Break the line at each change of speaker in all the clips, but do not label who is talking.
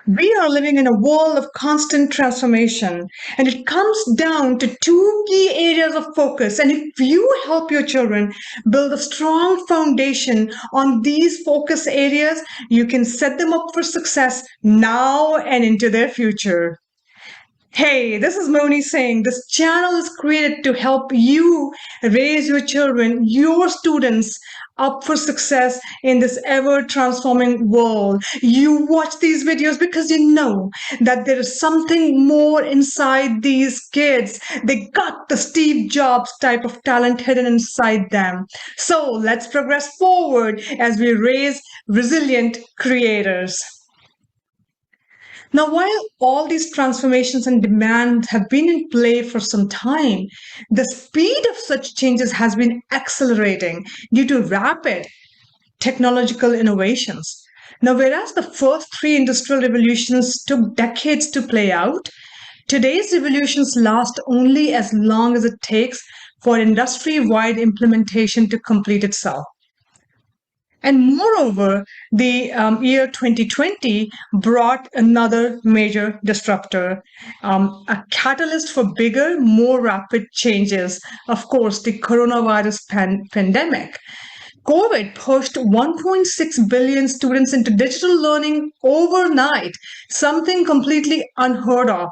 We are living in a world of constant transformation, and it comes down to two key areas of focus. And if you help your children build a strong foundation on these focus areas, you can set them up for success now and into their future. Hey, this is Moni saying this channel is created to help you raise your children, your students, up for success in this ever transforming world. You watch these videos because you know that there is something more inside these kids. They got the Steve Jobs type of talent hidden inside them. So let's progress forward as we raise resilient creators. Now, while all these transformations and demands have been in play for some time, the speed of such changes has been accelerating due to rapid technological innovations. Now, whereas the first three industrial revolutions took decades to play out, today's revolutions last only as long as it takes for industry wide implementation to complete itself. And moreover, the year 2020 brought another major disruptor, a catalyst for bigger, more rapid changes. Of course, the coronavirus pandemic. COVID pushed 1.6 billion students into digital learning overnight, something completely unheard of.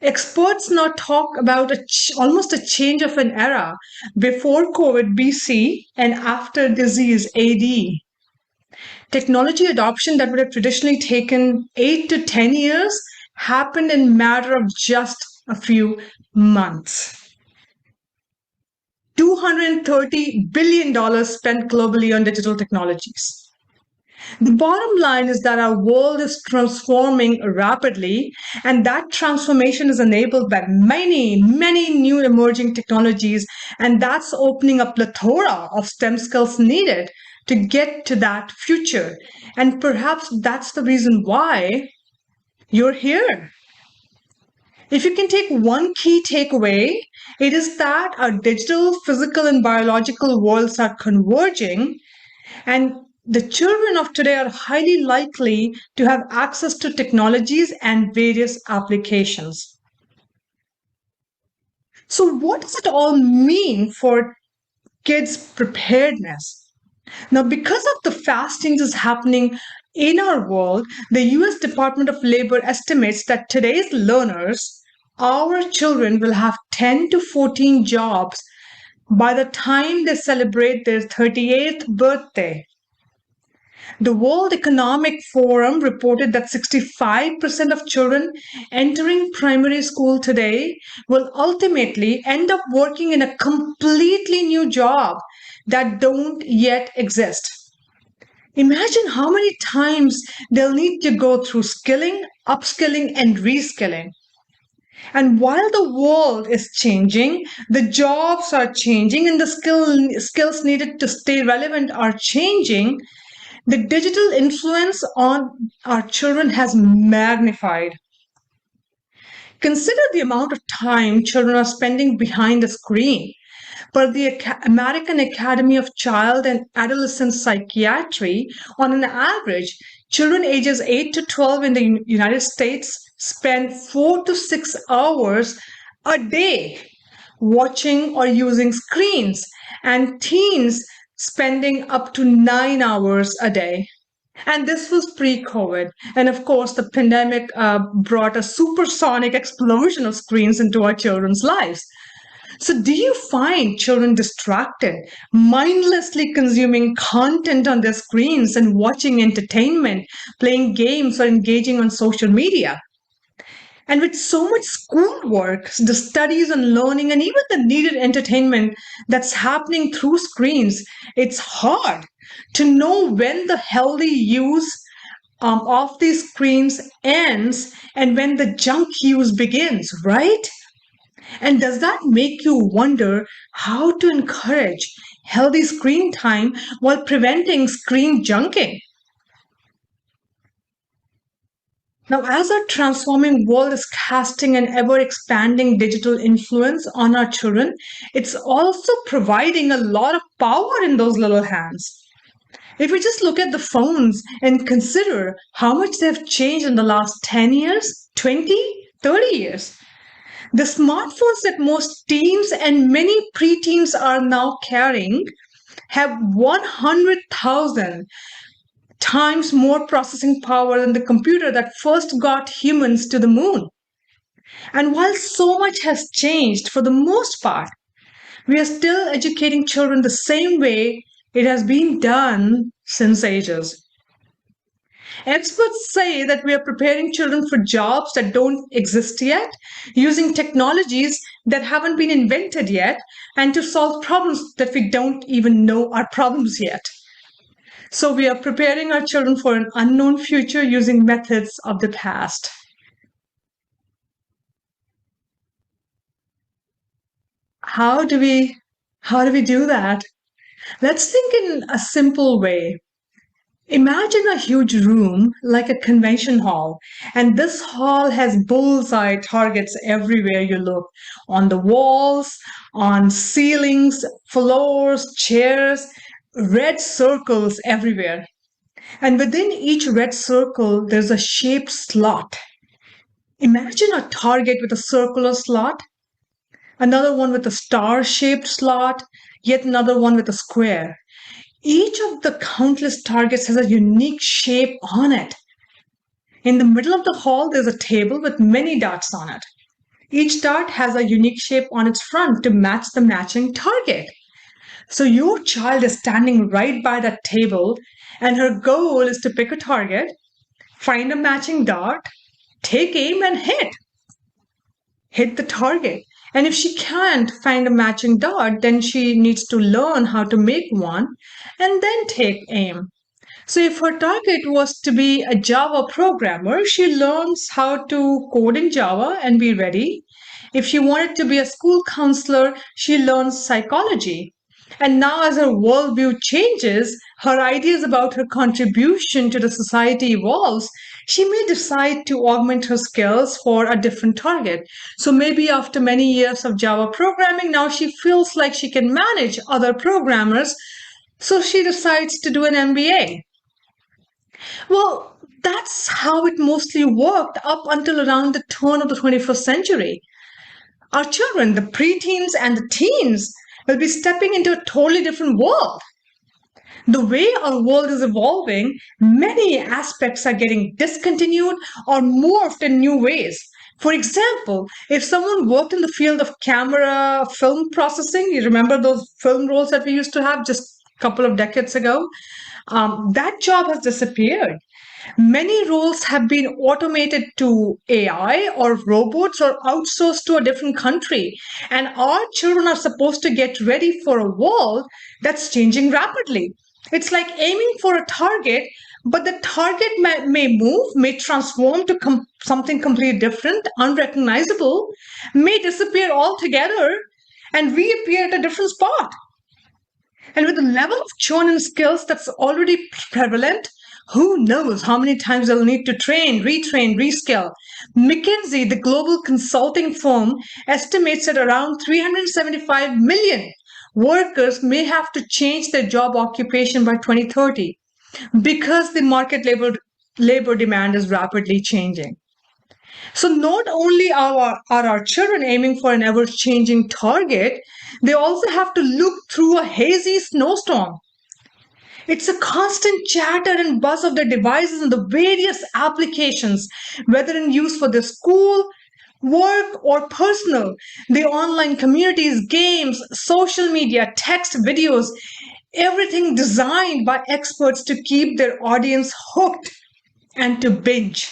Experts now talk about almost a change of an era before COVID BC and after disease AD. Technology adoption that would have traditionally taken 8 to 10 years happened in a matter of just a few months. $230 billion spent globally on digital technologies. The bottom line is that our world is transforming rapidly, and that transformation is enabled by many, many new emerging technologies, and that's opening a plethora of STEM skills needed to get to that future. And perhaps that's the reason why you're here. If you can take one key takeaway, it is that our digital, physical, and biological worlds are converging, and the children of today are highly likely to have access to technologies and various applications. So, what does it all mean for kids' preparedness? Now, because of the fast changes happening in our world, the US Department of Labor estimates that today's learners, our children, will have 10 to 14 jobs by the time they celebrate their 38th birthday. The World Economic Forum reported that 65% of children entering primary school today will ultimately end up working in a completely new job that don't yet exist. Imagine how many times they'll need to go through skilling, upskilling, and reskilling. And while the world is changing, the jobs are changing, and the skills needed to stay relevant are changing. The digital influence on our children has magnified. Consider the amount of time children are spending behind a screen. Per the American Academy of Child and Adolescent Psychiatry, on an average, children ages 8 to 12 in the United States spend 4 to 6 hours a day watching or using screens, and teens spending up to 9 hours a day. And this was pre COVID. And of course, the pandemic brought a supersonic explosion of screens into our children's lives. So, do you find children distracted, mindlessly consuming content on their screens and watching entertainment, playing games, or engaging on social media? And with so much schoolwork, the studies and learning, and even the needed entertainment that's happening through screens, it's hard to know when the healthy use of these screens ends and when the junk use begins, right? And does that make you wonder how to encourage healthy screen time while preventing screen junking? Now, as our transforming world is casting an ever expanding digital influence on our children, it's also providing a lot of power in those little hands. If we just look at the phones and consider how much they've changed in the last 10 years, 20, 30 years, the smartphones that most teens and many preteens are now carrying have 100,000 times more processing power than the computer that first got humans to the moon. And while so much has changed for the most part, we are still educating children the same way it has been done since ages. Experts say that we are preparing children for jobs that don't exist yet, using technologies that haven't been invented yet, and to solve problems that we don't even know are problems yet. So we are preparing our children for an unknown future using methods of the past. How do we do that? Let's think in a simple way. Imagine a huge room like a convention hall, and this hall has bullseye targets everywhere you look, on the walls, on ceilings, floors, chairs, red circles everywhere. And within each red circle, there's a shaped slot. Imagine a target with a circular slot, another one with a star shaped slot, yet another one with a square. Each of the countless targets has a unique shape on it. In the middle of the hall, there's a table with many dots on it. Each dot has a unique shape on its front to match the matching target. So your child is standing right by that table, and her goal is to pick a target, find a matching dot, take aim, and hit the target. And if she can't find a matching dot, then she needs to learn how to make one and then take aim. So if her target was to be a Java programmer, she learns how to code in Java and be ready. If she wanted to be a school counselor, she learns psychology. And now, as her worldview changes, her ideas about her contribution to the society evolves, she may decide to augment her skills for a different target. So maybe after many years of Java programming, now she feels like she can manage other programmers. So she decides to do an MBA. Well, that's how it mostly worked up until around the turn of the 21st century. Our children, the preteens and the teens, will be stepping into a totally different world. The way our world is evolving, many aspects are getting discontinued or morphed in new ways. For example, if someone worked in the field of camera film processing, you remember those film rolls that we used to have just a couple of decades ago? That job has disappeared. Many roles have been automated to AI or robots or outsourced to a different country. And our children are supposed to get ready for a world that's changing rapidly. It's like aiming for a target, but the target may move, may transform to something completely different, unrecognizable, may disappear altogether, and reappear at a different spot. And with the level of churn and skills that's already prevalent, who knows how many times they'll need to train, retrain, reskill. McKinsey, the global consulting firm, estimates that around 375 million workers may have to change their job occupation by 2030 because the market labor demand is rapidly changing. So not only are our children aiming for an ever-changing target, they also have to look through a hazy snowstorm. It's a constant chatter and buzz of the devices and the various applications, whether in use for the school, work, or personal. The online communities, games, social media, text, videos, everything designed by experts to keep their audience hooked and to binge.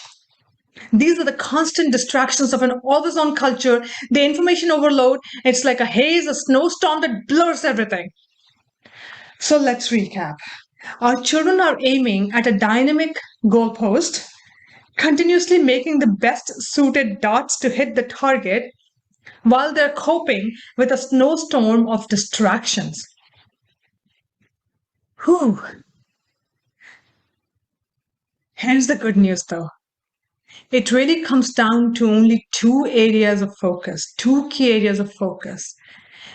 These are the constant distractions of an always on culture, the information overload. It's like a haze, a snowstorm that blurs everything. So let's recap. Our children are aiming at a dynamic goalpost, continuously making the best suited dots to hit the target while they're coping with a snowstorm of distractions. Whew. Here's the good news though. It really comes down to only two areas of focus, two key areas of focus.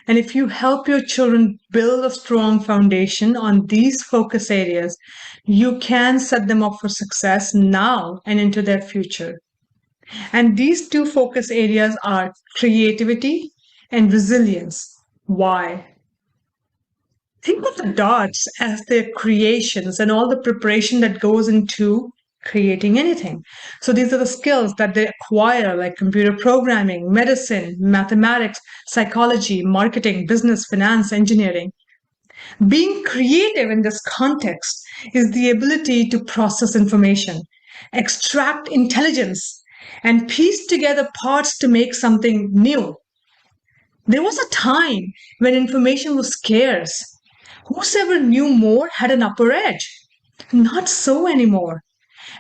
And if you help your children build a strong foundation on these focus areas, you can set them up for success now and into their future. And these two focus areas are creativity and resilience. Why? Think of the dots as their creations and all the preparation that goes into creating anything. So these are the skills that they acquire, like computer programming, medicine, mathematics, psychology, marketing, business, finance, engineering. Being creative in this context is the ability to process information, extract intelligence, and piece together parts to make something new. There was a time when information was scarce. Whosoever knew more had an upper edge. Not so anymore.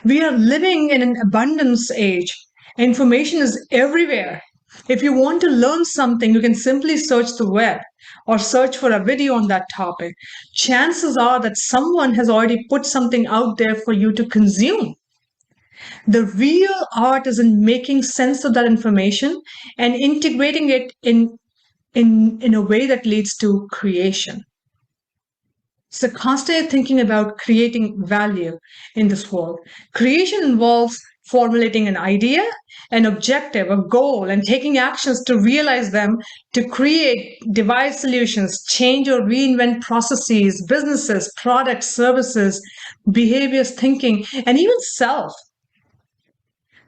We are living in an abundance age. Information is everywhere. If you want to learn something, you can simply search the web or search for a video on that topic. Chances are that someone has already put something out there for you to consume. The real art is in making sense of that information and integrating it in a way that leads to creation. So constantly thinking about creating value in this world. Creation involves formulating an idea, an objective, a goal, and taking actions to realize them, to create, devise solutions, change or reinvent processes, businesses, products, services, behaviors, thinking, and even self.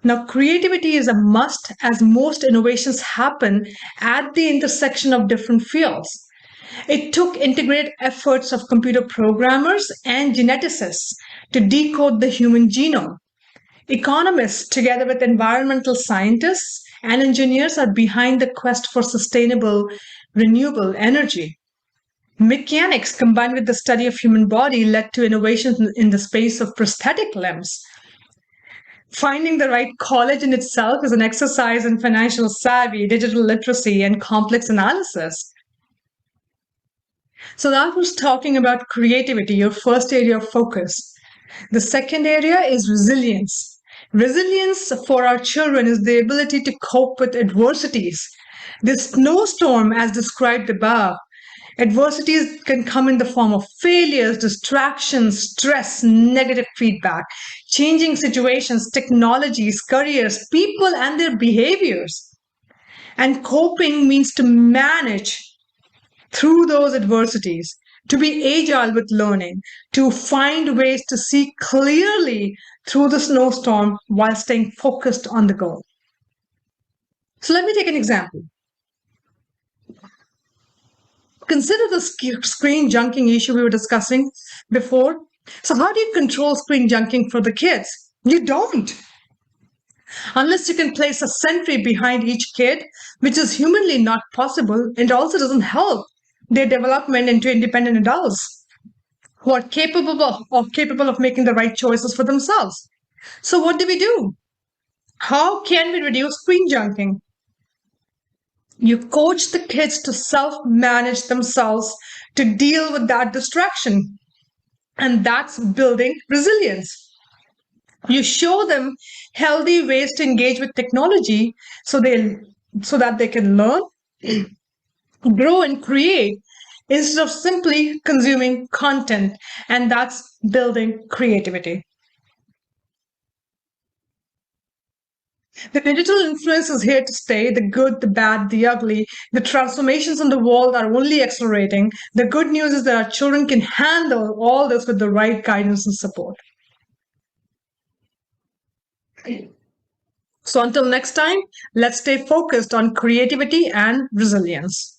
Now, creativity is a must as most innovations happen at the intersection of different fields. It took integrated efforts of computer programmers and geneticists to decode the human genome. Economists, together with environmental scientists and engineers, are behind the quest for sustainable, renewable energy. Mechanics, combined with the study of human body, led to innovations in the space of prosthetic limbs. Finding the right college in itself is an exercise in financial savvy, digital literacy, and complex analysis. So that was talking about creativity, your first area of focus. The second area is resilience. Resilience for our children is the ability to cope with adversities. The snowstorm, as described above, adversities can come in the form of failures, distractions, stress, negative feedback, changing situations, technologies, careers, people, and their behaviors. And coping means to manage through those adversities, to be agile with learning, to find ways to see clearly through the snowstorm while staying focused on the goal. So let me take an example. Consider the screen junking issue we were discussing before. So, how do you control screen junking for the kids? You don't. Unless you can place a sentry behind each kid, which is humanly not possible, and also doesn't help their development into independent adults who are capable of making the right choices for themselves. So, what do? How can we reduce screen junking? You coach the kids to self manage themselves to deal with that distraction. And that's building resilience. You show them healthy ways to engage with technology so that they can learn, grow, and create instead of simply consuming content. And that's building creativity. The digital influence is here to stay, the good, the bad, the ugly. The transformations in the world are only accelerating. The good news is that our children can handle all this with the right guidance and support. So until next time, let's stay focused on creativity and resilience.